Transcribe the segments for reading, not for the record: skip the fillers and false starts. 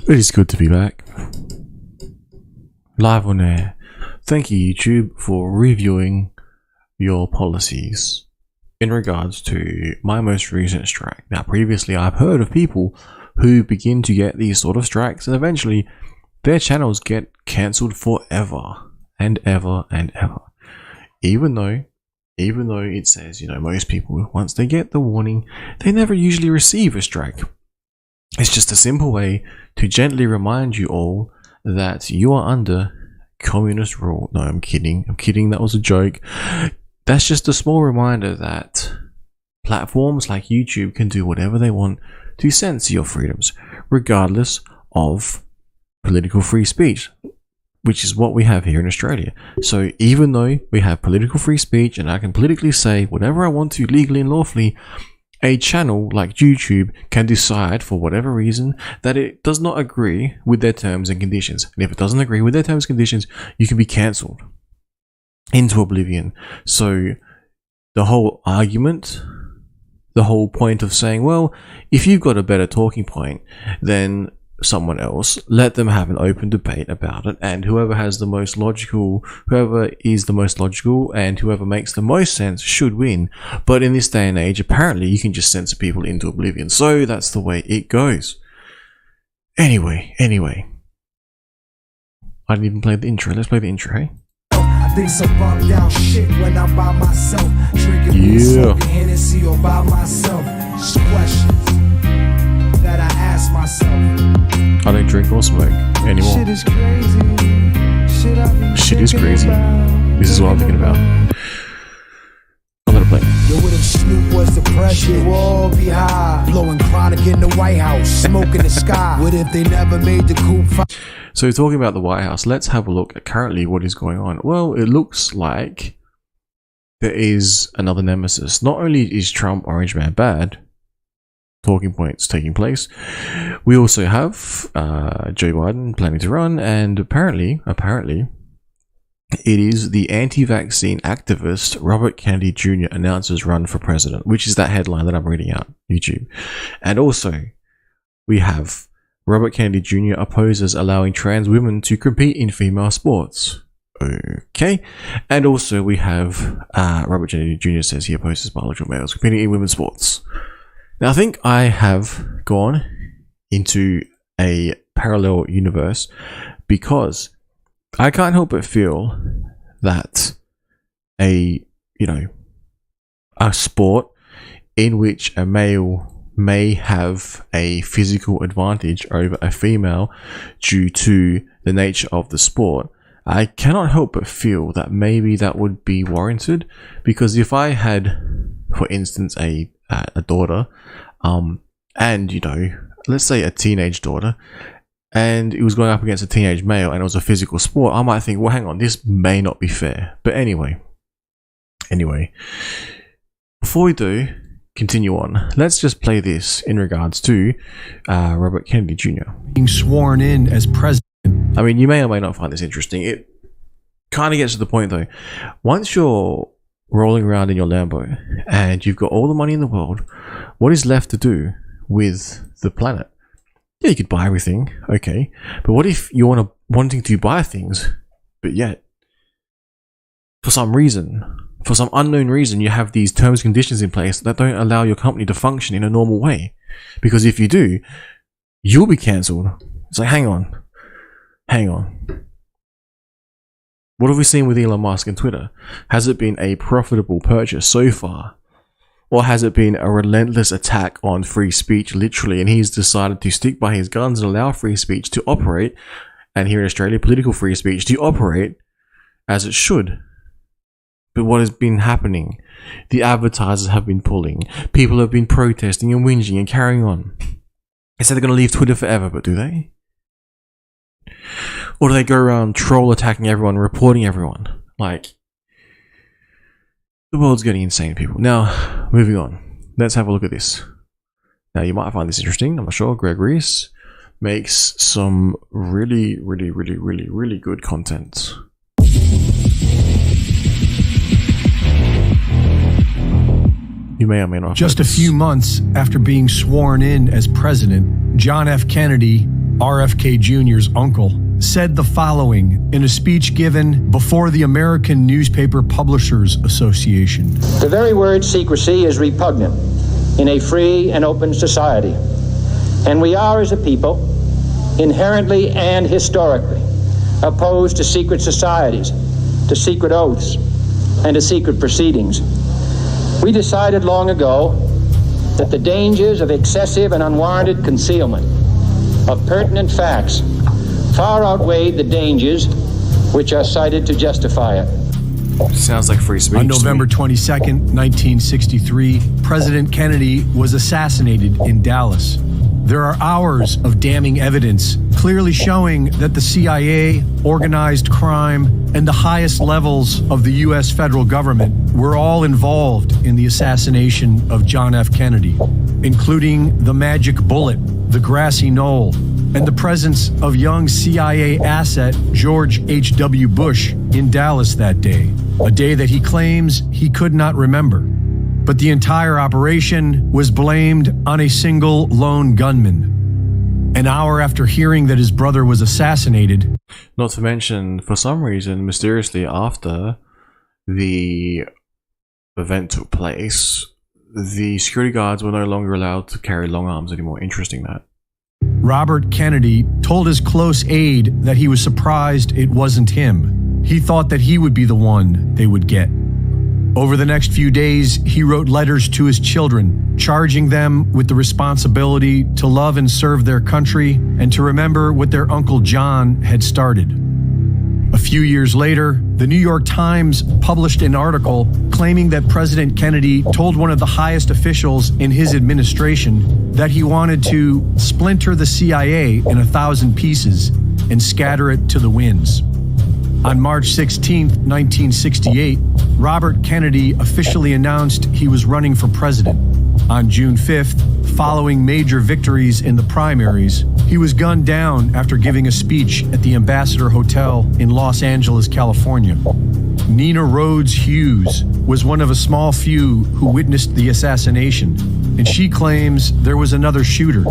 It is good to be back. Live on air. Thank you, YouTube, for reviewing your policies in regards to my most recent strike. Now, previously, I've heard of people who begin to get these sort of strikes and eventually their channels get cancelled forever and ever and ever. Even though it says, most people, once they get the warning, they never usually receive a strike. It's just a simple way to gently remind you all that you are under communist rule. No, I'm kidding. That was a joke. That's just a small reminder that platforms like YouTube can do whatever they want to censor your freedoms, regardless of political free speech, which is what we have here in Australia. So even though we have political free speech and I can politically say whatever I want to legally and lawfully, a channel like YouTube can decide for whatever reason that it does not agree with their terms and conditions. And if it doesn't agree with their terms and conditions, you can be cancelled into oblivion. So the whole argument, the whole point of saying, well, if you've got a better talking point than someone else, let them have an open debate about it, and whoever is the most logical and whoever makes the most sense should win. But in this day and age, apparently you can just censor people into oblivion. So that's the way it goes. Anyway, I didn't even play the intro. Let's play the intro, hey? I think some bummed down shit when I'm by myself, drinking weed, smoking Hennessy or by myself. Just questions that I ask myself. I don't drink or smoke anymore. Shit is crazy. Shit is crazy. This is what I'm thinking about. I'm gonna play. Yo, what if Snoop was the president? We'll all be high, blowing chronic in the White House, smoke in the sky. What if they never made the coup? So talking about the White House, let's have a look at currently what is going on. Well, it looks like there is another nemesis. Not only is Trump Orange Man bad, talking points taking place, we also have Joe Biden planning to run, and apparently it is the anti-vaccine activist Robert Kennedy Jr. announces run for president, which is that headline that I'm reading out YouTube. And also we have Robert Kennedy Jr. opposes allowing trans women to compete in female sports. Okay. And also we have Robert Kennedy Jr. says he opposes biological males competing in women's sports. Now, I think I have gone into a parallel universe because I can't help but feel that a sport in which a male may have a physical advantage over a female due to the nature of the sport, I cannot help but feel that maybe that would be warranted. Because if I had, for instance, a daughter, and let's say a teenage daughter, and it was going up against a teenage male and it was a physical sport, I might think, well, hang on, this may not be fair. But anyway, before we do continue on, let's just play this in regards to Robert Kennedy Jr. being sworn in as president. I mean, you may or may not find this interesting. It kind of gets to the point though. Once you're rolling around in your Lambo and you've got all the money in the world, what is left to do with the planet? Yeah, you could buy everything, okay, but what if you're wanting to buy things, but yet for some unknown reason, you have these terms and conditions in place that don't allow your company to function in a normal way? Because if you do, you'll be cancelled. It's like, hang on. What have we seen with Elon Musk and Twitter? Has it been a profitable purchase so far? Or has it been a relentless attack on free speech, literally, and he's decided to stick by his guns and allow free speech to operate, and here in Australia, political free speech to operate as it should? But what has been happening? The advertisers have been pulling. People have been protesting and whinging and carrying on. They said they're going to leave Twitter forever, but do they? Or do they go around troll attacking everyone, reporting everyone? Like, the world's getting insane, people. Now, moving on. Let's have a look at this. Now, you might find this interesting. I'm not sure. Greg Reese makes some really good content. You may or may not. Just a few months after being sworn in as president, John F. Kennedy RFK Jr.'s uncle, said the following in a speech given before the American Newspaper Publishers Association. The very word secrecy is repugnant in a free and open society. And we are, as a people, inherently and historically opposed to secret societies, to secret oaths, and to secret proceedings. We decided long ago that the dangers of excessive and unwarranted concealment of pertinent facts far outweighed the dangers which are cited to justify it. Sounds like free speech. On November 22nd, 1963, President Kennedy was assassinated in Dallas. There are hours of damning evidence clearly showing that the CIA, organized crime, and the highest levels of the U.S. federal government were all involved in the assassination of John F. Kennedy, including the magic bullet, the grassy knoll, and the presence of young CIA asset George H.W. Bush in Dallas that day, a day that he claims he could not remember. But the entire operation was blamed on a single lone gunman. An hour after hearing that his brother was assassinated, not to mention, for some reason, mysteriously after the event took place, the security guards were no longer allowed to carry long arms anymore. Interesting that. Robert Kennedy told his close aide that he was surprised it wasn't him. He thought that he would be the one they would get. Over the next few days, he wrote letters to his children, charging them with the responsibility to love and serve their country and to remember what their Uncle John had started. A few years later, the New York Times published an article claiming that President Kennedy told one of the highest officials in his administration that he wanted to splinter the CIA in 1,000 pieces and scatter it to the winds. On March 16, 1968, Robert Kennedy officially announced he was running for president. On June 5th, following major victories in the primaries, he was gunned down after giving a speech at the Ambassador Hotel in Los Angeles, California. Nina Rhodes Hughes was one of a small few who witnessed the assassination, and she claims there was another shooter.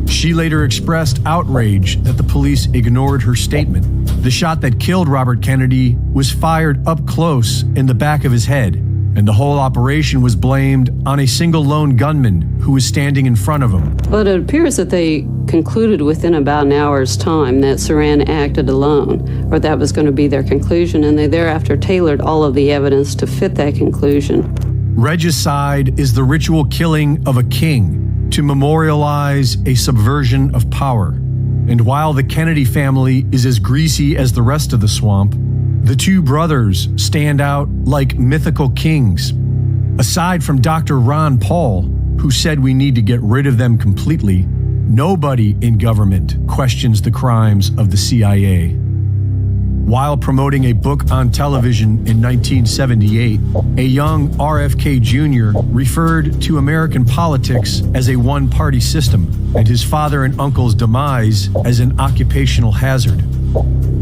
She later expressed outrage that the police ignored her statement. The shot that killed Robert Kennedy was fired up close in the back of his head, and the whole operation was blamed on a single lone gunman who was standing in front of him. Well, it appears that they concluded within about an hour's time that Sirhan acted alone, or that was going to be their conclusion, and they thereafter tailored all of the evidence to fit that conclusion. Regicide is the ritual killing of a king to memorialize a subversion of power. And while the Kennedy family is as greasy as the rest of the swamp, the two brothers stand out like mythical kings. Aside from Dr. Ron Paul, who said we need to get rid of them completely, nobody in government questions the crimes of the CIA. While promoting a book on television in 1978, a young RFK Jr. referred to American politics as a one-party system and his father and uncle's demise as an occupational hazard.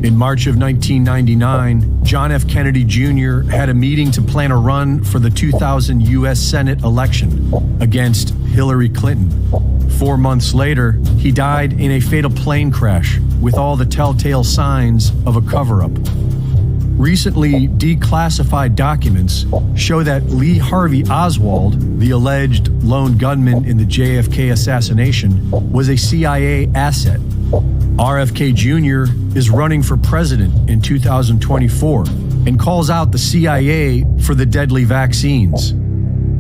In March of 1999, John F. Kennedy Jr. had a meeting to plan a run for the 2000 U.S. Senate election against Hillary Clinton. 4 months later, he died in a fatal plane crash with all the telltale signs of a cover-up. Recently declassified documents show that Lee Harvey Oswald, the alleged lone gunman in the JFK assassination, was a CIA asset. RFK Jr. is running for president in 2024 and calls out the CIA for the deadly vaccines.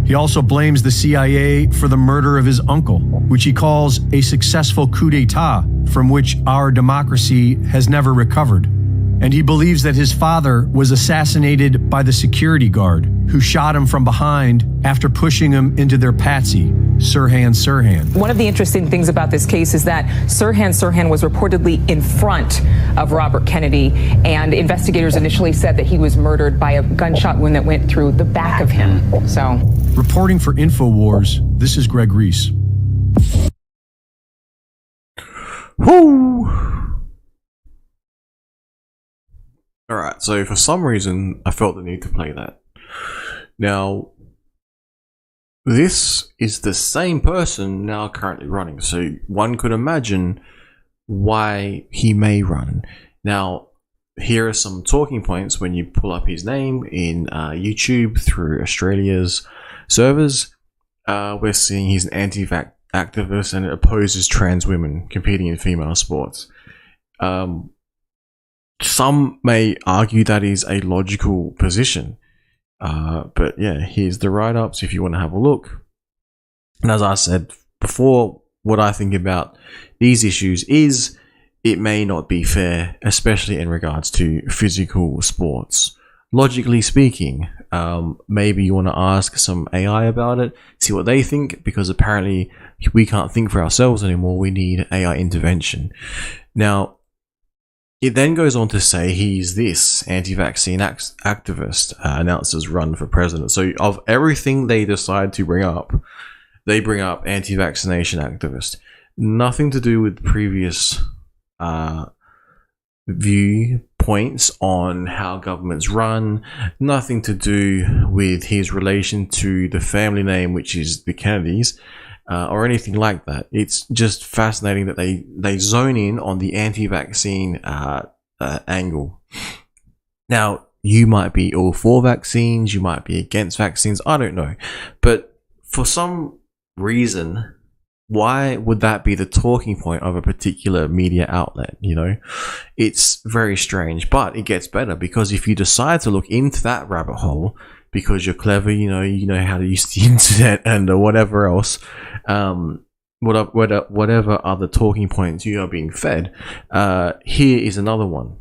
He also blames the CIA for the murder of his uncle, which he calls a successful coup d'etat from which our democracy has never recovered. And he believes that his father was assassinated by the security guard who shot him from behind after pushing him into their patsy, Sirhan. One of the interesting things about this case is that Sirhan was reportedly in front of Robert Kennedy, and investigators initially said that he was murdered by a gunshot wound that went through the back of him. So, reporting for InfoWars, this is Greg Reese. Whoo! Alright, so for some reason, I felt the need to play that. Now, this is the same person now currently running, so one could imagine why he may run. Now, here are some talking points when you pull up his name in YouTube through Australia's servers. We're seeing he's an anti-vax activist and opposes trans women competing in female sports. Some may argue that is a logical position. But yeah, here's the write-ups if you want to have a look. And as I said before, what I think about these issues is it may not be fair, especially in regards to physical sports. Logically speaking, maybe you want to ask some AI about it, see what they think, because apparently we can't think for ourselves anymore. We need AI intervention. Now, it then goes on to say he's this anti-vaccine activist, announces run for president. So of everything they decide to bring up, they bring up anti-vaccination activist. Nothing to do with previous viewpoints on how governments run, nothing to do with his relation to the family name, which is the Kennedys, or anything like that. It's just fascinating that they zone in on the anti-vaccine angle. Now, you might be all for vaccines, you might be against vaccines, I don't know. But for some reason, why would that be the talking point of a particular media outlet? You know, it's very strange, but it gets better, because if you decide to look into that rabbit hole because you're clever, you know how to use the internet and whatever else, whatever other talking points you are being fed, here is another one.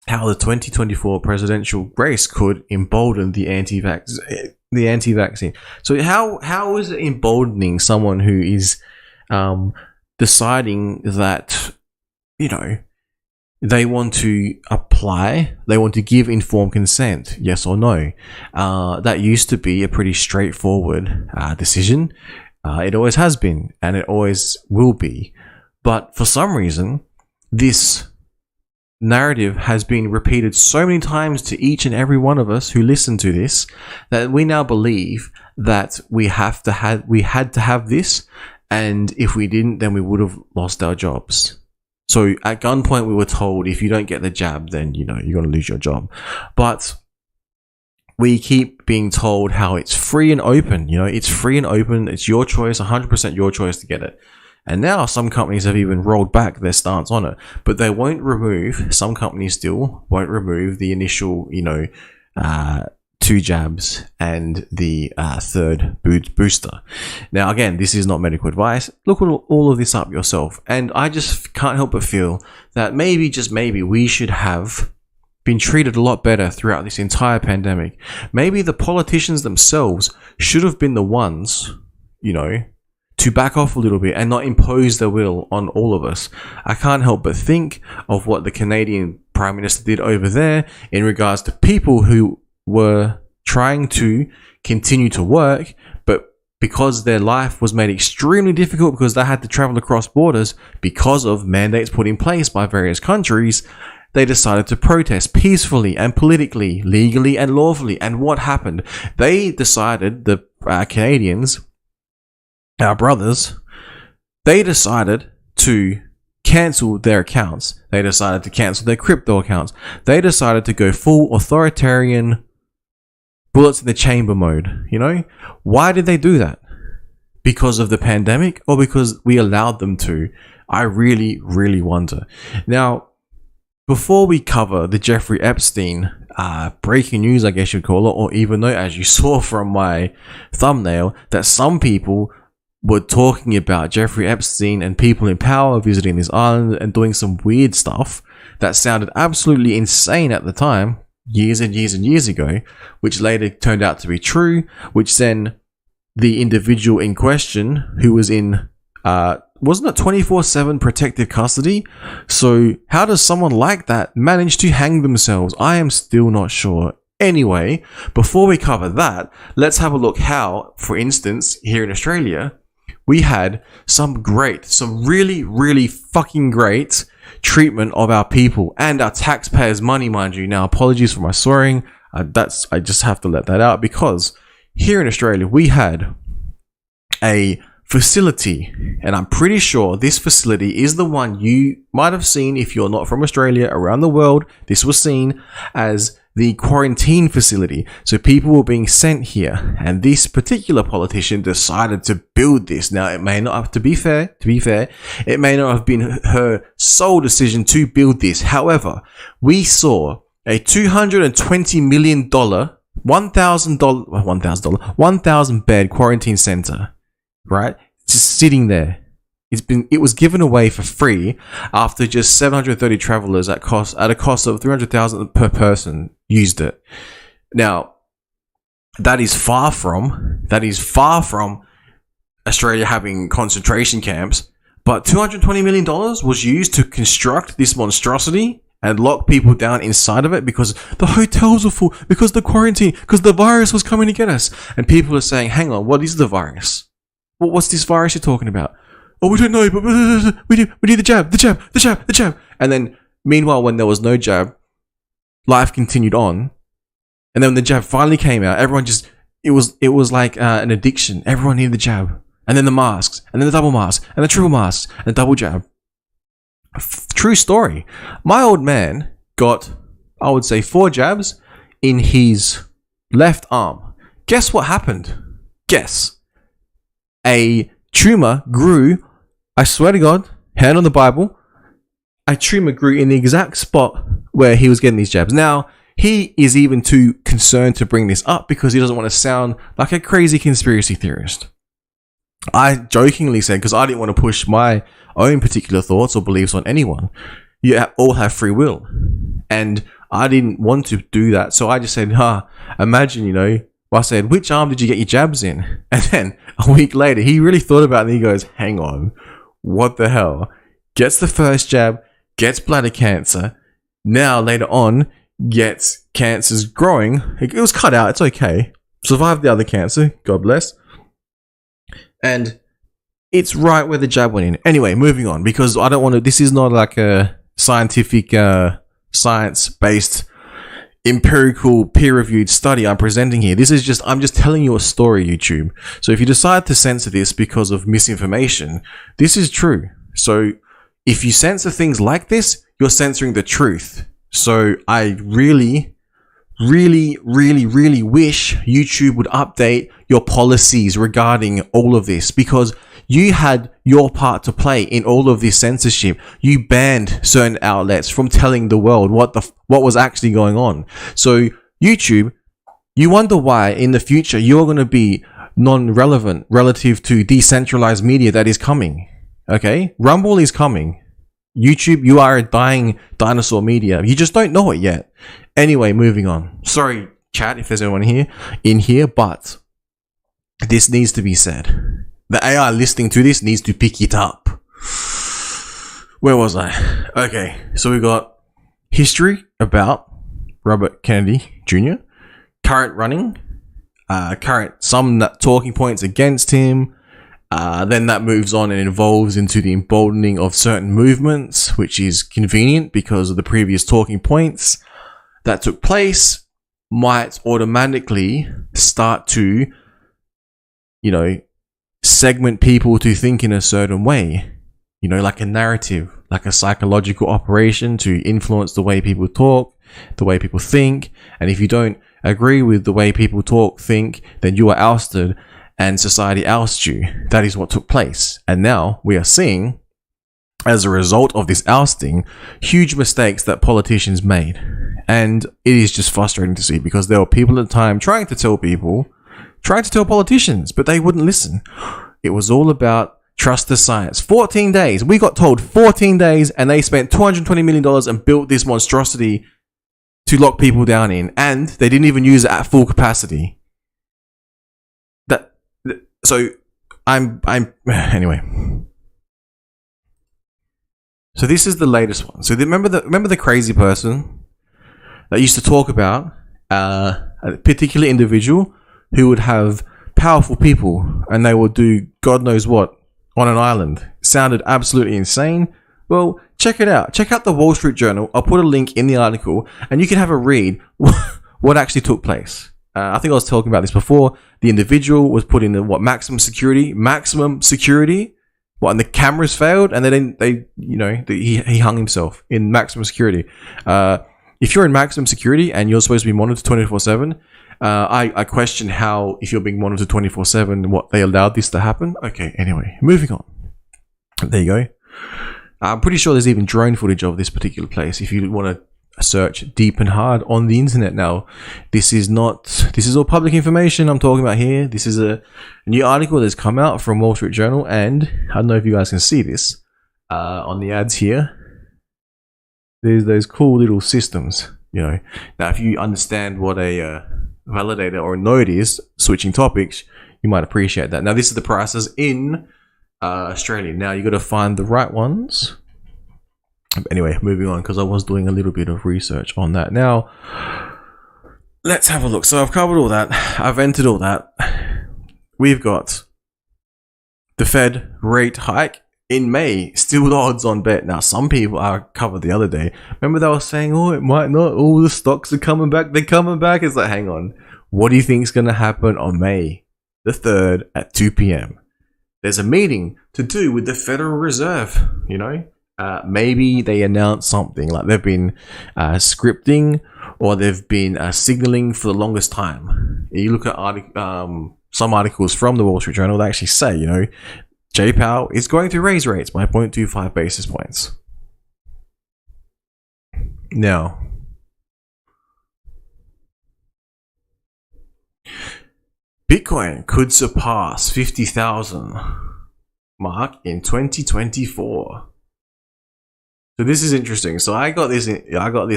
How the 2024 presidential race could embolden the anti-vaccine. So how is it emboldening someone who is deciding that, you know, they want to apply, they want to give informed consent, yes or no? That used to be a pretty straightforward decision. It always has been, and it always will be. But for some reason, this narrative has been repeated so many times to each and every one of us who listen to this, that we now believe that we had to have this, and if we didn't, then we would have lost our jobs. So at gunpoint we were told, if you don't get the jab, then you're going to lose your job. But we keep being told how it's free and open. It's free and open, it's your choice, 100% your choice to get it. And now some companies have even rolled back their stance on it, but they won't remove, some companies still won't remove the initial, 2 jabs and the third booster. Now, again, this is not medical advice. Look all of this up yourself. And I just can't help but feel that maybe, just maybe, we should have been treated a lot better throughout this entire pandemic. Maybe the politicians themselves should have been the ones, to back off a little bit and not impose their will on all of us. I can't help but think of what the Canadian Prime Minister did over there in regards to people who were trying to continue to work, but because their life was made extremely difficult because they had to travel across borders because of mandates put in place by various countries, they decided to protest peacefully and politically, legally and lawfully. And what happened? They decided, the Canadians, our brothers, they decided to cancel their accounts. They decided to cancel their crypto accounts. They decided to go full authoritarian, bullets in the chamber mode. Why did they do that? Because of the pandemic, or because we allowed them to? I really, really wonder. Now, before we cover the Jeffrey Epstein breaking news, I guess you'd call it, or even though, as you saw from my thumbnail, that some people were talking about Jeffrey Epstein and people in power visiting this island and doing some weird stuff that sounded absolutely insane at the time, years and years and years ago, which later turned out to be true, which then the individual in question, who was in, wasn't it 24/7 protective custody? So how does someone like that manage to hang themselves? I am still not sure. Anyway, before we cover that, let's have a look how, for instance, here in Australia, we had some really, really fucking great treatment of our people and our taxpayers' money, mind you. Now, apologies for my swearing. I just have to let that out, because here in Australia, we had a facility. And I'm pretty sure this facility is the one you might have seen if you're not from Australia. Around the world, this was seen as the quarantine facility. So people were being sent here, and this particular politician decided to build this. Now, it may not have, to be fair, it may not have been her sole decision to build this. However, we saw a $220 million, $1,000 bed quarantine center, right? Just sitting there. It was given away for free after just 730 travelers at a cost of $300,000 per person used it. Now, that is far from Australia having concentration camps, but $220 million was used to construct this monstrosity and lock people down inside of it because the hotels were full, because the quarantine, because the virus was coming to get us. And people are saying, hang on, what is the virus? What's this virus you're talking about? Oh, we don't know, but we need the jab. And then, meanwhile, when there was no jab, life continued on. And then when the jab finally came out, everyone just, it was like an addiction. Everyone needed the jab. And then the masks, and then the double mask, and the triple masks, and the double jab. True story. My old man got, I would say, 4 jabs in his left arm. Guess what happened? Guess. A tumor grew, I swear to God, hand on the Bible, a tumor grew in the exact spot where he was getting these jabs. Now, he is even too concerned to bring this up because he doesn't want to sound like a crazy conspiracy theorist. I jokingly said, because I didn't want to push my own particular thoughts or beliefs on anyone, you all have free will. And I didn't want to do that. So I just said, imagine, I said, which arm did you get your jabs in? And then a week later, he really thought about it and he goes, hang on, what the hell? Gets the first jab, gets bladder cancer. Now, later on, gets cancers growing. It was cut out. It's okay. Survived the other cancer. God bless. And it's right where the jab went in. Anyway, moving on, because I don't want to, this is not like a scientific, science-based, empirical, peer-reviewed study I'm presenting here. I'm just telling you a story, YouTube. So if you decide to censor this because of misinformation, this is true. So if you censor things like this, you're censoring the truth. So I really wish YouTube would update your policies regarding all of this, because you had your part to play in all of this censorship. You banned certain outlets from telling the world what was actually going on. So YouTube, you wonder why in the future you're going to be non-relevant relative to decentralized media that is coming. Okay? Rumble is coming. YouTube, you are a dying dinosaur media. You just don't know it yet. Anyway, moving on. Sorry, chat, if there's anyone in here, but this needs to be said. The AI listening to this needs to pick it up. Where was I? Okay, so we got history about Robert Kennedy Jr., current running, some talking points against him. Then that moves on and evolves into the emboldening of certain movements, which is convenient because of the previous talking points that took place, might automatically start to, segment people to think in a certain way, like a narrative, like a psychological operation to influence the way people talk, the way people think. And if you don't agree with the way people talk, think, then you are ousted and society ousts you. That is what took place. And now we are seeing, as a result of this ousting, huge mistakes that politicians made. And it is just frustrating to see, because there were people at the time trying to tell politicians, but they wouldn't listen. It was all about trust the science. 14 days. We got told 14 days, and they spent $220 million and built this monstrosity to lock people down in. And they didn't even use it at full capacity. So anyway. So this is the latest one. So remember the crazy person that used to talk about a particular individual who would have powerful people and they would do God knows what on an island. Sounded absolutely insane. Well, check it out. Check out the Wall Street Journal. I'll put a link in the article and you can have a read what actually took place. I think I was talking about this before. The individual was put in the maximum security, and the cameras failed, and he hung himself in maximum security. If you're in maximum security and you're supposed to be monitored 24/7, I question how, if you're being monitored 24/7, what they allowed this to happen. Okay, anyway, moving on. There you go. I'm pretty sure there's even drone footage of this particular place if you want to search deep and hard on the internet. Now, this is all public information I'm talking about here. This is a new article that's come out from Wall Street Journal, and I don't know if you guys can see this on the ads here. There's those cool little systems, Now, if you understand what a validator or a node is, switching topics, you might appreciate that. Now, this is the prices in Australia. Now, you got to find the right ones. Anyway, moving on, because I was doing a little bit of research on that. Now, let's have a look. So I've covered all that. I've entered all that. We've got the Fed rate hike in May. Still the odds on bet. Now, some people I covered the other day. Remember they were saying, oh, it might not. All the stocks are coming back. They're coming back. It's like, hang on. What do you think is going to happen on May the 3rd at 2 p.m.? There's a meeting to do with the Federal Reserve, maybe they announce something, like they've been scripting, or they've been signaling for the longest time. You look at some articles from the Wall Street Journal, they actually say, Jay Powell is going to raise rates by 0.25 basis points. Now, Bitcoin could surpass 50,000 mark in 2024. So this is interesting. So I got this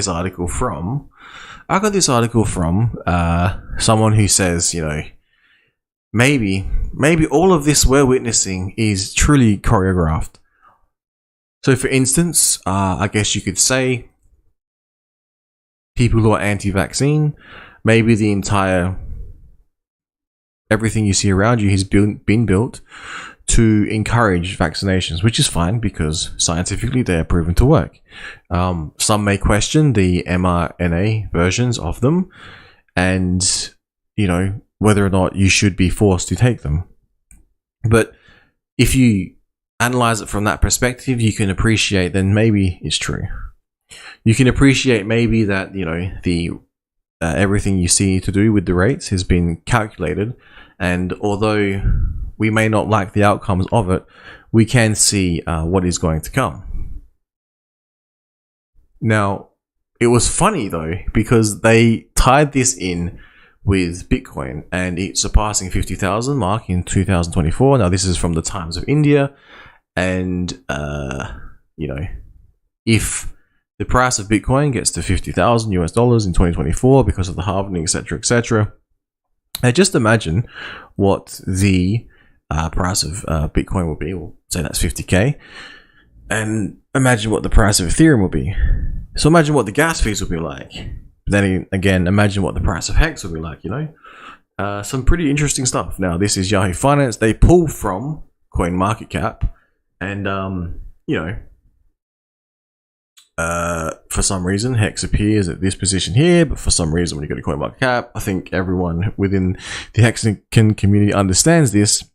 article from someone who says, maybe all of this we're witnessing is truly choreographed. So for instance, I guess you could say people who are anti-vaccine, maybe the entire everything you see around you has been built to encourage vaccinations, which is fine because scientifically they are proven to work. Some may question the mRNA versions of them and, whether or not you should be forced to take them. But if you analyze it from that perspective, you can appreciate then maybe it's true. You can appreciate maybe that, the everything you see to do with the rates has been calculated, and although we may not like the outcomes of it, we can see what is going to come. Now, it was funny though, because they tied this in with Bitcoin and it surpassing 50,000 mark in 2024. Now, this is from the Times of India, and if the price of Bitcoin gets to $50,000 US in 2024 because of the halving, etc., and just imagine what the price of Bitcoin will be. We'll say that's 50k, and imagine what the price of Ethereum will be. So imagine what the gas fees will be like. Then again, imagine what the price of Hex will be like. Some pretty interesting stuff. Now, this is Yahoo Finance. They pull from CoinMarketCap, and for some reason, Hex appears at this position here, but for some reason, when you go to CoinMarketCap, I think everyone within the Hexagon community understands this.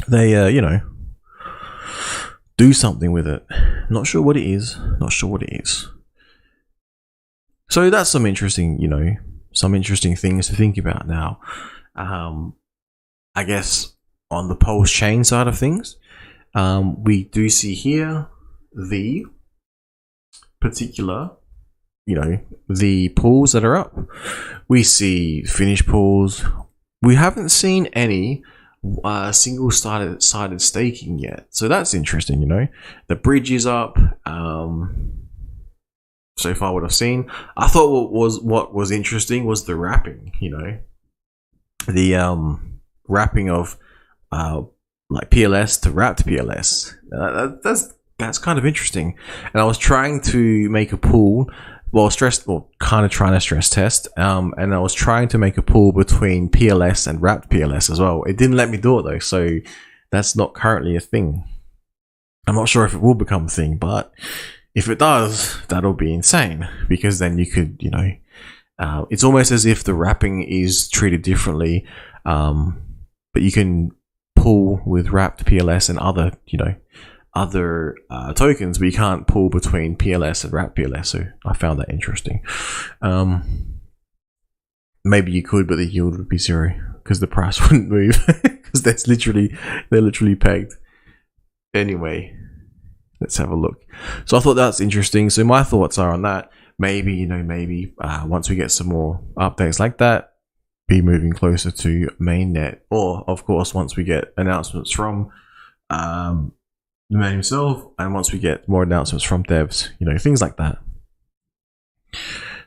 They, do something with it. Not sure what it is. So that's some interesting, things to think about. Now, I guess on the Pulse chain side of things, we do see here the particular, the pools that are up. We see finished pools. We haven't seen any single-sided staking yet, so that's interesting. The bridge is up. So far, what I've seen, I thought what was interesting was the wrapping. The wrapping of like PLS to wrapped PLS. That's kind of interesting. And I was trying to make a pool, kind of trying to stress test. And I was trying to make a pool between PLS and wrapped PLS as well. It didn't let me do it though, so that's not currently a thing. I'm not sure if it will become a thing, but if it does, that'll be insane, because then you could, It's almost as if the wrapping is treated differently, but you can pull with wrapped PLS and other, other tokens, but you can't pull between PLS and wrapped PLS. So I found that interesting. Maybe you could, but the yield would be zero because the price wouldn't move because they're literally pegged. Anyway, let's have a look. So I thought that's interesting. So my thoughts are on that. Maybe, once we get some more updates like that, be moving closer to mainnet, or of course, once we get announcements from the man himself, and once we get more announcements from devs, things like that.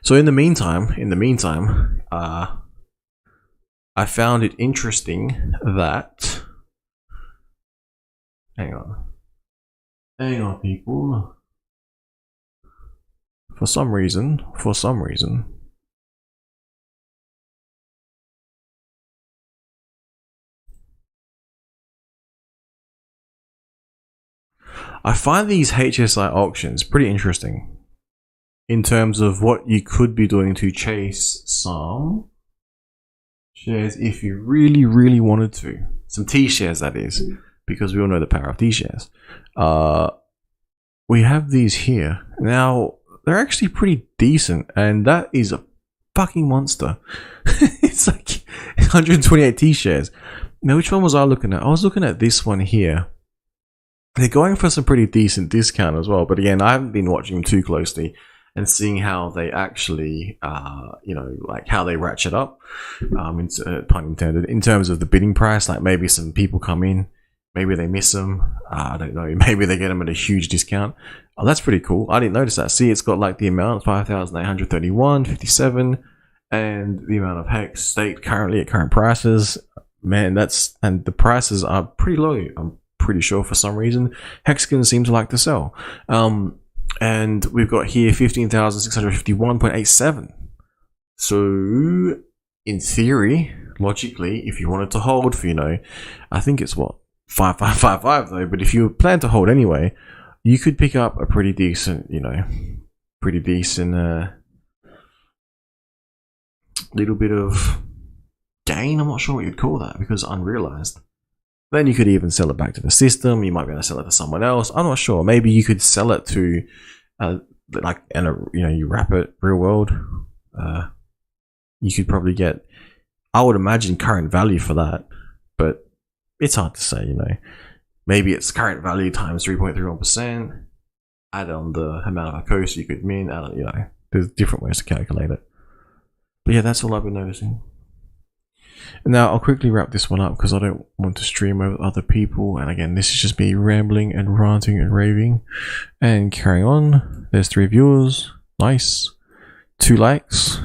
So in the meantime, I found it interesting that, hang on, people. For some reason, I find these HSI auctions pretty interesting in terms of what you could be doing to chase some shares if you really, really wanted to. Some T shares, that is, because we all know the power of T shares. We have these here. Now, they're actually pretty decent, and that is a fucking monster. It's like 128 T shares. Now, which one was I looking at? I was looking at this one here. They're going for some pretty decent discount as well, but again, I haven't been watching them too closely and seeing how they actually, like how they ratchet up, pun intended, in terms of the bidding price. Like maybe some people come in, maybe they miss them. I don't know. Maybe they get them at a huge discount. Oh, that's pretty cool. I didn't notice that. See, it's got like the amount 5,831.57, and the amount of hex staked currently at current prices. Man, and the prices are pretty low. I'm pretty sure for some reason hexagons seem to like to sell. And we've got here 15,651.87. So in theory, logically, if you wanted to hold for, I think it's what, 5555 though, but if you plan to hold anyway, you could pick up a pretty decent, little bit of gain. I'm not sure what you'd call that because unrealized. Then you could even sell it back to the system. You might be able to sell it to someone else. I'm not sure. Maybe you could sell it to, you wrap it real world. You could probably get, I would imagine, current value for that, but it's hard to say. Maybe it's current value times 3.31%. Add on the amount of coast you could mint. There's different ways to calculate it. But yeah, that's all I've been noticing. Now, I'll quickly wrap this one up because I don't want to stream over other people. And again, this is just me rambling and ranting and raving and carrying on. There's 3 viewers. Nice. 2 likes.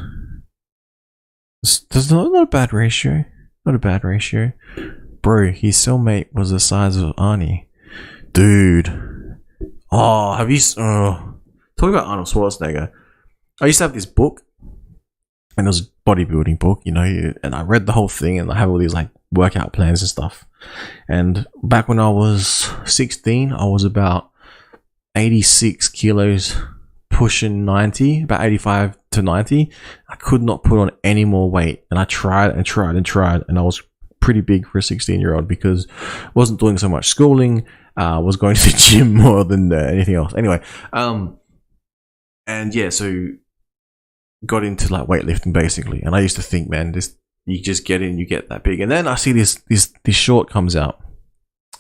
There's not a bad ratio. Not a bad ratio. Bro, his cellmate was the size of Arnie. Dude. Oh, have you... talking about Arnold Schwarzenegger. I used to have this book. And it was a bodybuilding book, and I read the whole thing, and I have all these like workout plans and stuff. And back when I was 16, I was about 86 kilos, pushing 90, about 85 to 90. I could not put on any more weight, and I tried, and I was pretty big for a 16-year-old because I wasn't doing so much schooling. Was going to the gym more than anything else. Anyway, and yeah, so got into like weightlifting basically, and I used to think, man, you just get in, you get that big, and then I see this short comes out.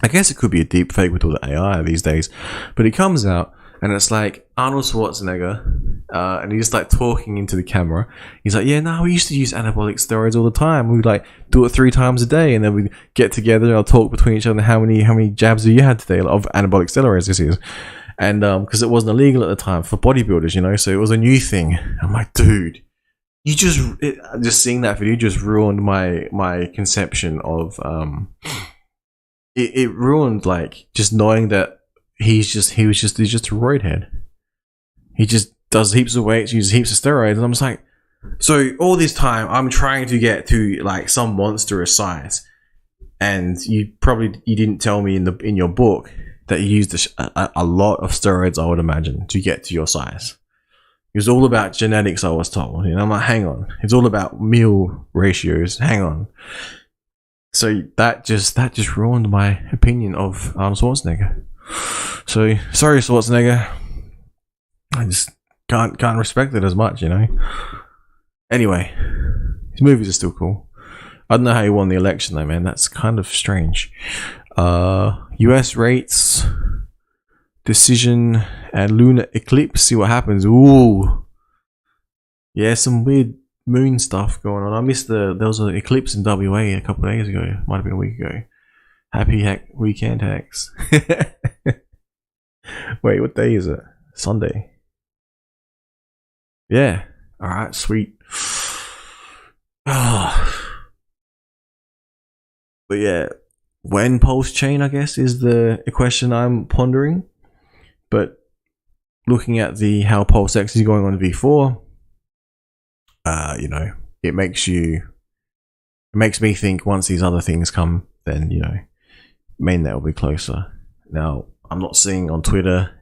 I guess it could be a deep fake with all the AI these days, but it comes out and it's like Arnold Schwarzenegger, and he's like talking into the camera. He's like, yeah, no, we used to use anabolic steroids all the time. We'd like do it 3 times a day, and then we'd get together and I'll talk between each other. How many jabs have you had today of anabolic steroids? This is. And because it wasn't illegal at the time for bodybuilders, so it was a new thing. I'm like, dude, just seeing that video just ruined my conception of it ruined like just knowing that he's just a roid head. He just does heaps of weights, uses heaps of steroids, and I'm just like, so all this time I'm trying to get to like some monstrous size, and you didn't tell me in your book that you used a lot of steroids, I would imagine, to get to your size. It's all about genetics, I was told. You know, I'm like, hang on. It's all about meal ratios. Hang on. So that just ruined my opinion of Arnold Schwarzenegger. So sorry, Schwarzenegger. I just can't respect it as much, you know. Anyway, his movies are still cool. I don't know how he won the election though, man. That's kind of strange. US rates decision and lunar eclipse. See what happens. Ooh, yeah, some weird moon stuff going on. I missed there was an eclipse in WA a couple of days ago. Might have been a week ago. Happy weekend hacks. Wait, what day is it? Sunday. Yeah. All right. Sweet. But yeah, when pulse chain, I guess, is the question I'm pondering. But looking at how pulse X is going on V4, you know, it makes me think once these other things come, then, you know, mainnet will be closer. Now, I'm not seeing on Twitter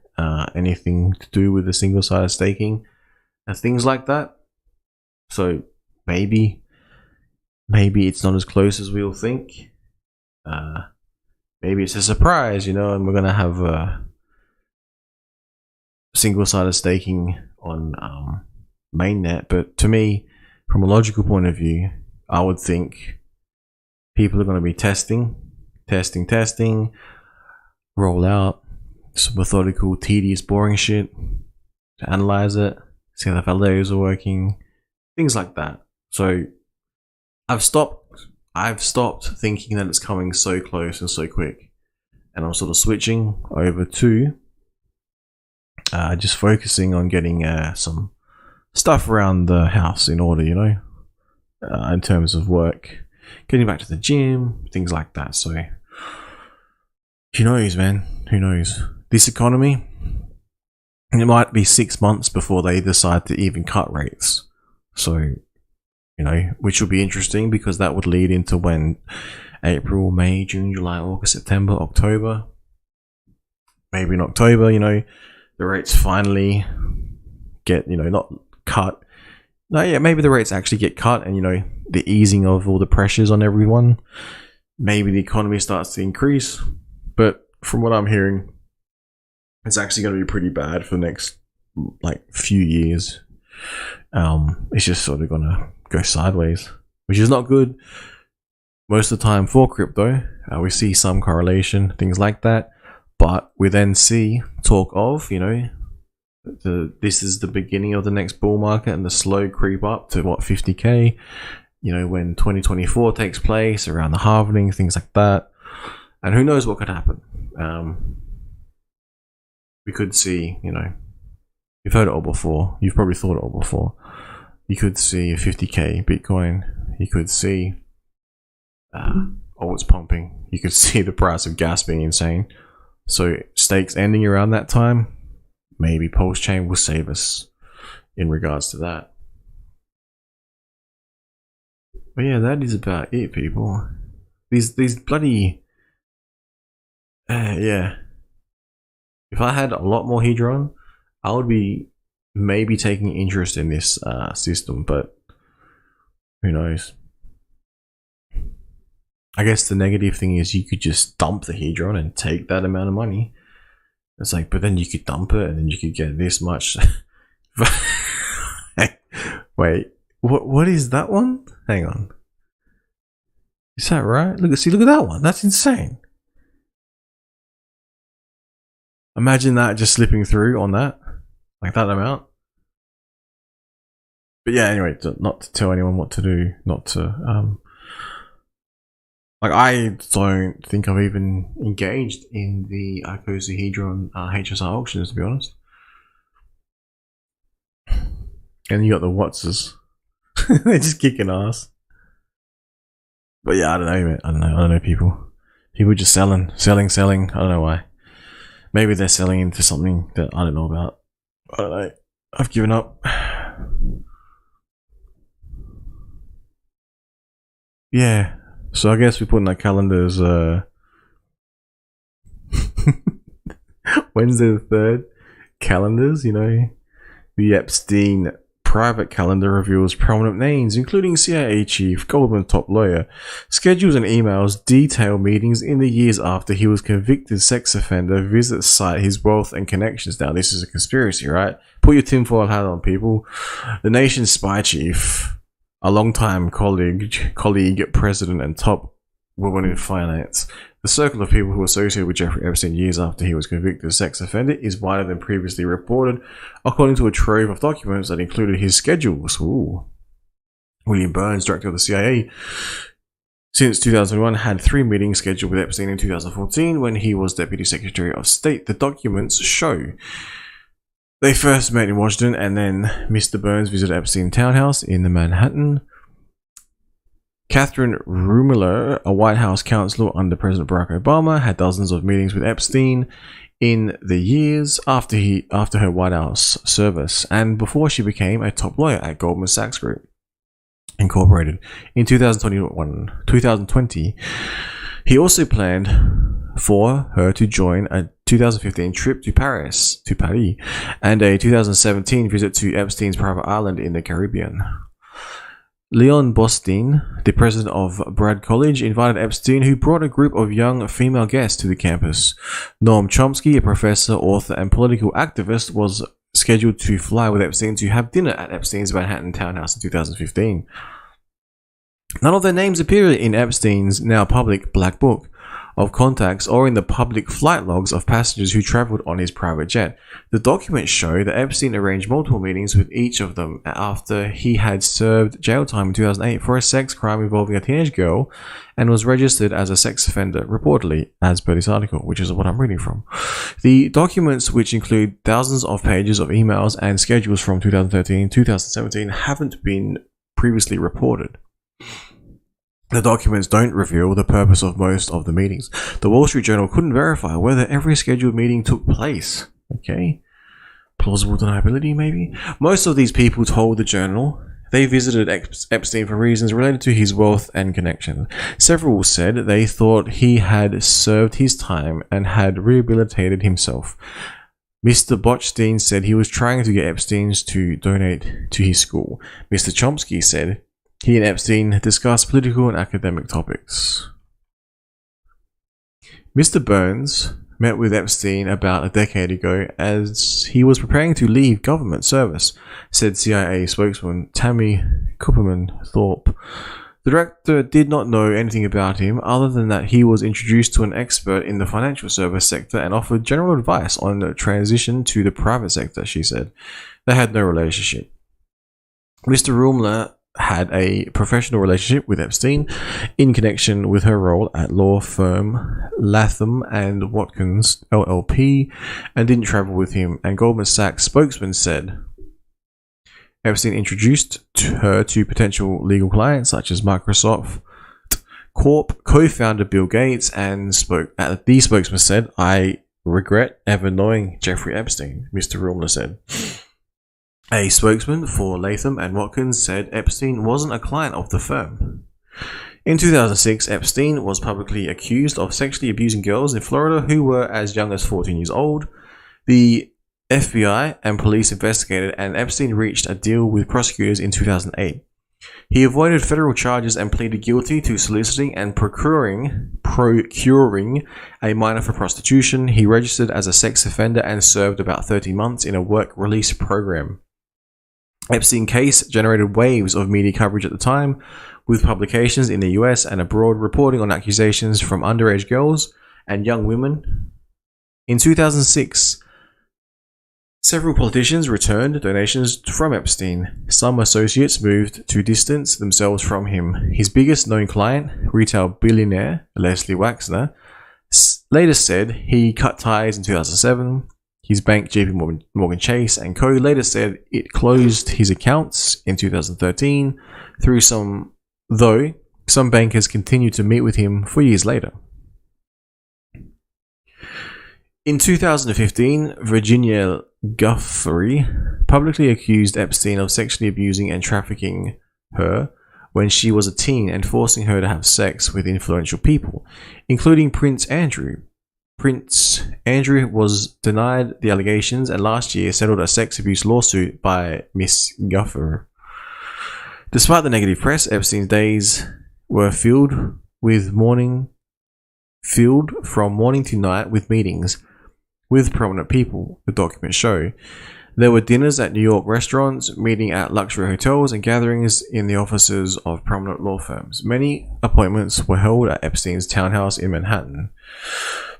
anything to do with the single-sided staking and things like that. So maybe it's not as close as we all think. Maybe it's a surprise, you know, and we're gonna have single-sided staking on mainnet. But to me, from a logical point of view, I would think people are going to be testing, roll out some methodical, tedious, boring shit to analyze it, see how the validators are working, things like that. So I've stopped thinking that it's coming so close and so quick, and I'm sort of switching over to just focusing on getting some stuff around the house in order, you know, in terms of work, getting back to the gym, things like that. So who knows, man? Who knows? This economy, it might be 6 months before they decide to even cut rates. So, you know, which will be interesting because that would lead into when April, May, June, July, August, September, October. Maybe in October, you know, the rates finally get, you know, not cut. No, yeah, maybe the rates actually get cut, and, you know, the easing of all the pressures on everyone. Maybe the economy starts to increase. But from what I'm hearing, it's actually going to be pretty bad for the next, like, few years. It's just sort of going to go sideways, which is not good. Most of the time for crypto, we see some correlation, things like that. But we then see talk of, you know, this is the beginning of the next bull market and the slow creep up to what, 50k, you know, when 2024 takes place, around the halvening, things like that. And who knows what could happen. We could see, you know, you've heard it all before, you've probably thought it all before. You could see a 50k Bitcoin, you could see it's pumping, you could see the price of gas being insane. So stakes ending around that time, maybe Pulse Chain will save us in regards to that. But yeah, that is about it, people. These bloody yeah. If I had a lot more Hedron, I would be maybe taking interest in this system, but who knows? I guess the negative thing is you could just dump the Hedron and take that amount of money. It's like, but then you could dump it and then you could get this much. Wait, what is that one? Hang on. Is that right? Look at that one. That's insane. Imagine that just slipping through on that, like that amount. But yeah, anyway, not to tell anyone what to do, not to like, I don't think I've even engaged in the icosahedron HSR auctions, to be honest. And you got the Wattses. They're just kicking ass. But yeah, I don't know, mate. I don't know people. People just selling. I don't know why. Maybe they're selling into something that I don't know about. I don't know. I've given up. Yeah. So I guess we put in our calendars Wednesday the 3rd. Calendars, you know. The Epstein private calendar reveals prominent names, including CIA chief, Goldman top lawyer. Schedules and emails detail meetings in the years after he was convicted sex offender, visits cite his wealth and connections. Now, this is a conspiracy, right? Put your tinfoil hat on, people. The nation's spy chief, a longtime colleague, president, and top woman in finance. The circle of people who associated with Jeffrey Epstein years after he was convicted of sex offender is wider than previously reported, according to a trove of documents that included his schedules. Ooh. William Burns, director of the CIA, since 2001, had 3 meetings scheduled with Epstein in 2014 when he was Deputy Secretary of State. The documents show they first met in Washington, and then Mr. Burns visited Epstein's townhouse in Manhattan. Catherine Ruemmler, a White House counselor under President Barack Obama, had dozens of meetings with Epstein in the years after her White House service and before she became a top lawyer at Goldman Sachs Group Incorporated. In 2020, he also planned for her to join a 2015 trip to Paris, and a 2017 visit to Epstein's private island in the Caribbean. Leon Bostein, the president of Brad College, invited Epstein, who brought a group of young female guests to the campus. Noam Chomsky, a professor, author, and political activist, was scheduled to fly with Epstein to have dinner at Epstein's Manhattan townhouse in 2015. None of their names appear in Epstein's now public Black Book of contacts or in the public flight logs of passengers who traveled on his private jet. The documents show that Epstein arranged multiple meetings with each of them after he had served jail time in 2008 for a sex crime involving a teenage girl and was registered as a sex offender, reportedly, as per this article, which is what I'm reading from. The documents, which include thousands of pages of emails and schedules from 2013 and 2017, haven't been previously reported. The documents don't reveal the purpose of most of the meetings. The Wall Street Journal couldn't verify whether every scheduled meeting took place. Okay. Plausible deniability, maybe? Most of these people told the Journal they visited Epstein for reasons related to his wealth and connections. Several said they thought he had served his time and had rehabilitated himself. Mr. Bochstein said he was trying to get Epstein to donate to his school. Mr. Chomsky said he and Epstein discussed political and academic topics. Mr. Burns met with Epstein about a decade ago as he was preparing to leave government service, said CIA spokesman Tammy Kupperman Thorpe. The director did not know anything about him other than that he was introduced to an expert in the financial service sector and offered general advice on the transition to the private sector, she said. They had no relationship. Mr. Ruemmler had a professional relationship with Epstein in connection with her role at law firm Latham and Watkins LLP and didn't travel with him, and Goldman Sachs spokesman said Epstein introduced her to potential legal clients such as Microsoft Corp co-founder Bill Gates, and the spokesman said, "I regret ever knowing Jeffrey Epstein," Mr. Ruemmler said. A spokesman for Latham and Watkins said Epstein wasn't a client of the firm. In 2006, Epstein was publicly accused of sexually abusing girls in Florida who were as young as 14 years old. The FBI and police investigated, and Epstein reached a deal with prosecutors in 2008. He avoided federal charges and pleaded guilty to soliciting and procuring a minor for prostitution. He registered as a sex offender and served about 30 months in a work release program. Epstein case generated waves of media coverage at the time, with publications in the US and abroad reporting on accusations from underage girls and young women. In 2006, several politicians returned donations from Epstein. Some associates moved to distance themselves from him. His biggest known client, retail billionaire Leslie Wexner, later said he cut ties in 2007. His bank, JP Morgan Chase & Co., later said it closed his accounts in 2013, though some bankers continued to meet with him for years later. In 2015, Virginia Guthrie publicly accused Epstein of sexually abusing and trafficking her when she was a teen and forcing her to have sex with influential people, including Prince Andrew. Prince Andrew was denied the allegations and last year settled a sex abuse lawsuit by Miss Guffer. Despite the negative press, Epstein's days were filled from morning to night with meetings with prominent people, the documents show. There were dinners at New York restaurants, meeting at luxury hotels, and gatherings in the offices of prominent law firms. Many appointments were held at Epstein's townhouse in Manhattan.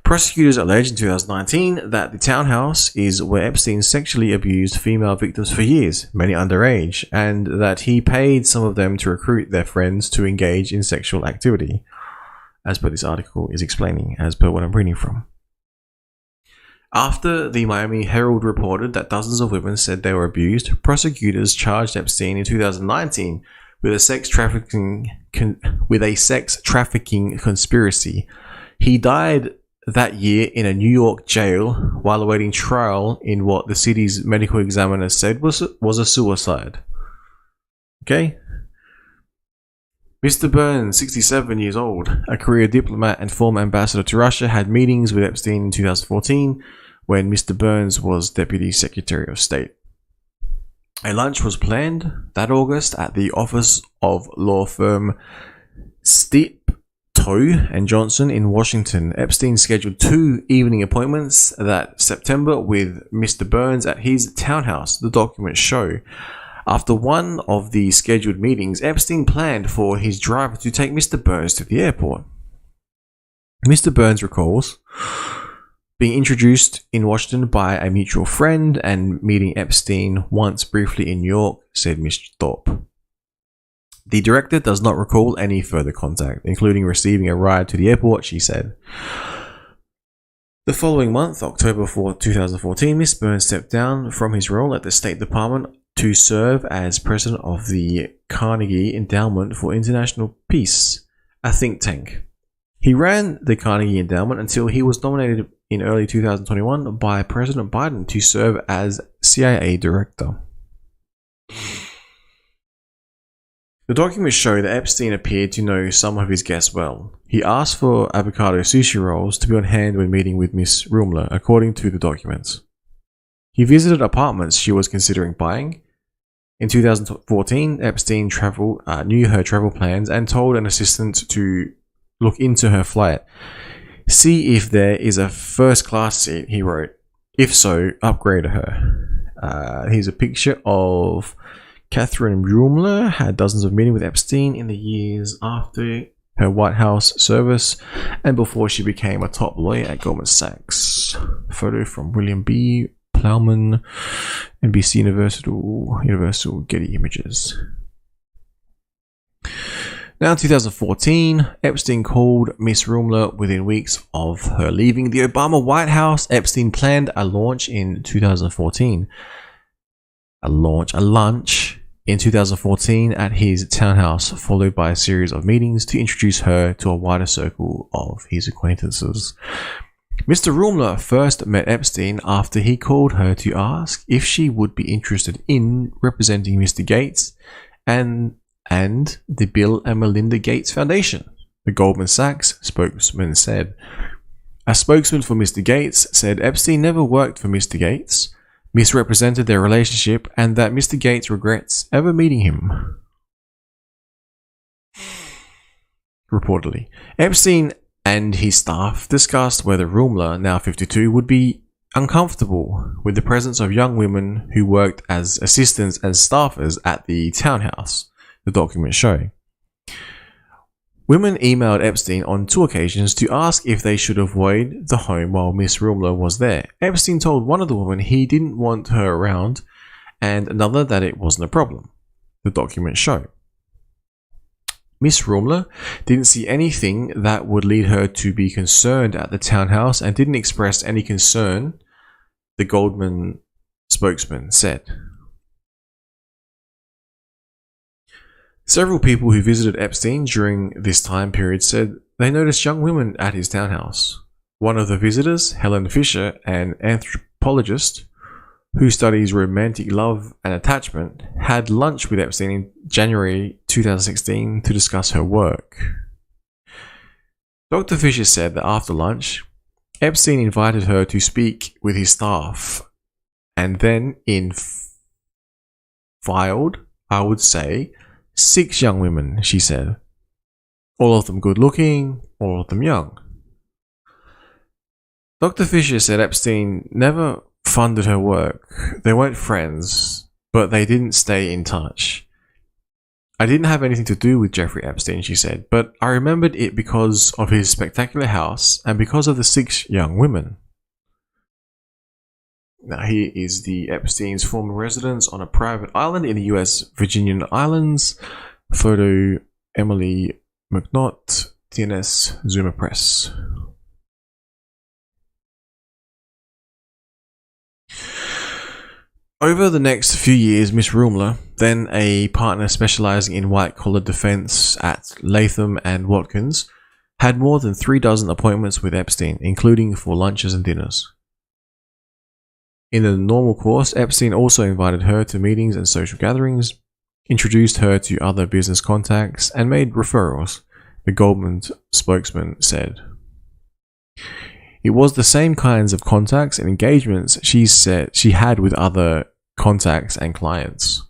Prosecutors alleged in 2019 that the townhouse is where Epstein sexually abused female victims for years, many underage, and that he paid some of them to recruit their friends to engage in sexual activity, as per this article is explaining, as per what I'm reading from. After the Miami Herald reported that dozens of women said they were abused, prosecutors charged Epstein in 2019 with a sex trafficking conspiracy. He died that year in a New York jail while awaiting trial in what the city's medical examiner said was a suicide. Okay? Mr. Burns, 67 years old, a career diplomat and former ambassador to Russia, had meetings with Epstein in 2014 when Mr. Burns was Deputy Secretary of State. A lunch was planned that August at the office of law firm Stiptoe and Johnson in Washington. Epstein scheduled 2 evening appointments that September with Mr. Burns at his townhouse, the documents show. After one of the scheduled meetings, Epstein planned for his driver to take Mr. Burns to the airport. Mr. Burns recalls being introduced in Washington by a mutual friend and meeting Epstein once briefly in New York, said Mr. Thorpe. The director does not recall any further contact, including receiving a ride to the airport, she said. The following month, October 4, 2014, Ms. Burns stepped down from his role at the State Department to serve as president of the Carnegie Endowment for International Peace, a think tank. He ran the Carnegie Endowment until he was nominated in early 2021 by President Biden to serve as CIA director. The documents show that Epstein appeared to know some of his guests well. He asked for avocado sushi rolls to be on hand when meeting with Miss Rumler, according to the documents. He visited apartments she was considering buying. In 2014, Epstein knew her travel plans and told an assistant to look into her flight. See if there is a first-class seat, he wrote. If so, upgrade her. Here's a picture of Catherine Rumler had dozens of meetings with Epstein in the years after her White House service and before she became a top lawyer at Goldman Sachs. Photo from William B. Plowman, NBC Universal Getty Images. Now in 2014, Epstein called Miss Rumler within weeks of her leaving the Obama White House. Epstein planned a lunch in 2014 in 2014 at his townhouse, followed by a series of meetings to introduce her to a wider circle of his acquaintances. Mr. Rumler first met Epstein after he called her to ask if she would be interested in representing Mr. Gates and the Bill and Melinda Gates Foundation, the Goldman Sachs spokesman said. A spokesman for Mr. Gates said Epstein never worked for Mr. Gates, misrepresented their relationship, and that Mr. Gates regrets ever meeting him. Reportedly, Epstein and his staff discussed whether Rumler, now 52, would be uncomfortable with the presence of young women who worked as assistants and staffers at the townhouse, the documents show. Women emailed Epstein on 2 occasions to ask if they should avoid the home while Miss Rumler was there. Epstein told one of the women he didn't want her around and another that it wasn't a problem, the documents show. Miss Rumler didn't see anything that would lead her to be concerned at the townhouse and didn't express any concern, the Goldman spokesman said. Several people who visited Epstein during this time period said they noticed young women at his townhouse. One of the visitors, Helen Fisher, an anthropologist who studies romantic love and attachment, had lunch with Epstein in January 2016 to discuss her work. Dr. Fisher said that after lunch, Epstein invited her to speak with his staff and then filed, I would say, 6 young women, she said. All of them good looking, all of them young. Dr. Fisher said Epstein never funded her work. They weren't friends, but they didn't stay in touch. I didn't have anything to do with Jeffrey Epstein, she said, but I remembered it because of his spectacular house and because of the 6 young women. Now, here is the Epstein's former residence on a private island in the US Virginian Islands. Photo Emily McNaught, TNS Zoomer Press. Over the next few years, Miss Rumler, then a partner specializing in white-collar defense at Latham and Watkins, had more than 36 appointments with Epstein, including for lunches and dinners. In the normal course, Epstein also invited her to meetings and social gatherings, introduced her to other business contacts, and made referrals, the Goldman spokesman said. It was the same kinds of contacts and engagements she said she had with other contacts and clients.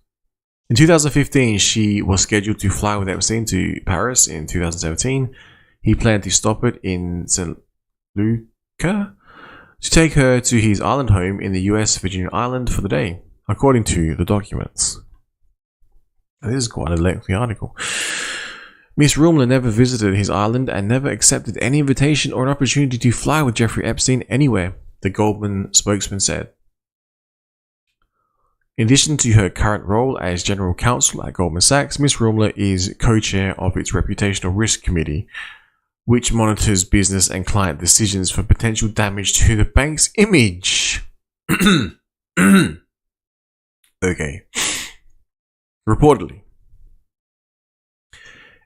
In 2015, she was scheduled to fly with Epstein to Paris. In 2017, he planned to stop it in St. Lucia to take her to his island home in the US Virgin Island for the day, according to the documents. This is quite a lengthy article. Miss Rumler never visited his island and never accepted any invitation or an opportunity to fly with Jeffrey Epstein anywhere, the Goldman spokesman said. In addition to her current role as general counsel at Goldman Sachs, Miss Rumler is co-chair of its Reputational Risk Committee, which monitors business and client decisions for potential damage to the bank's image. Okay. Reportedly,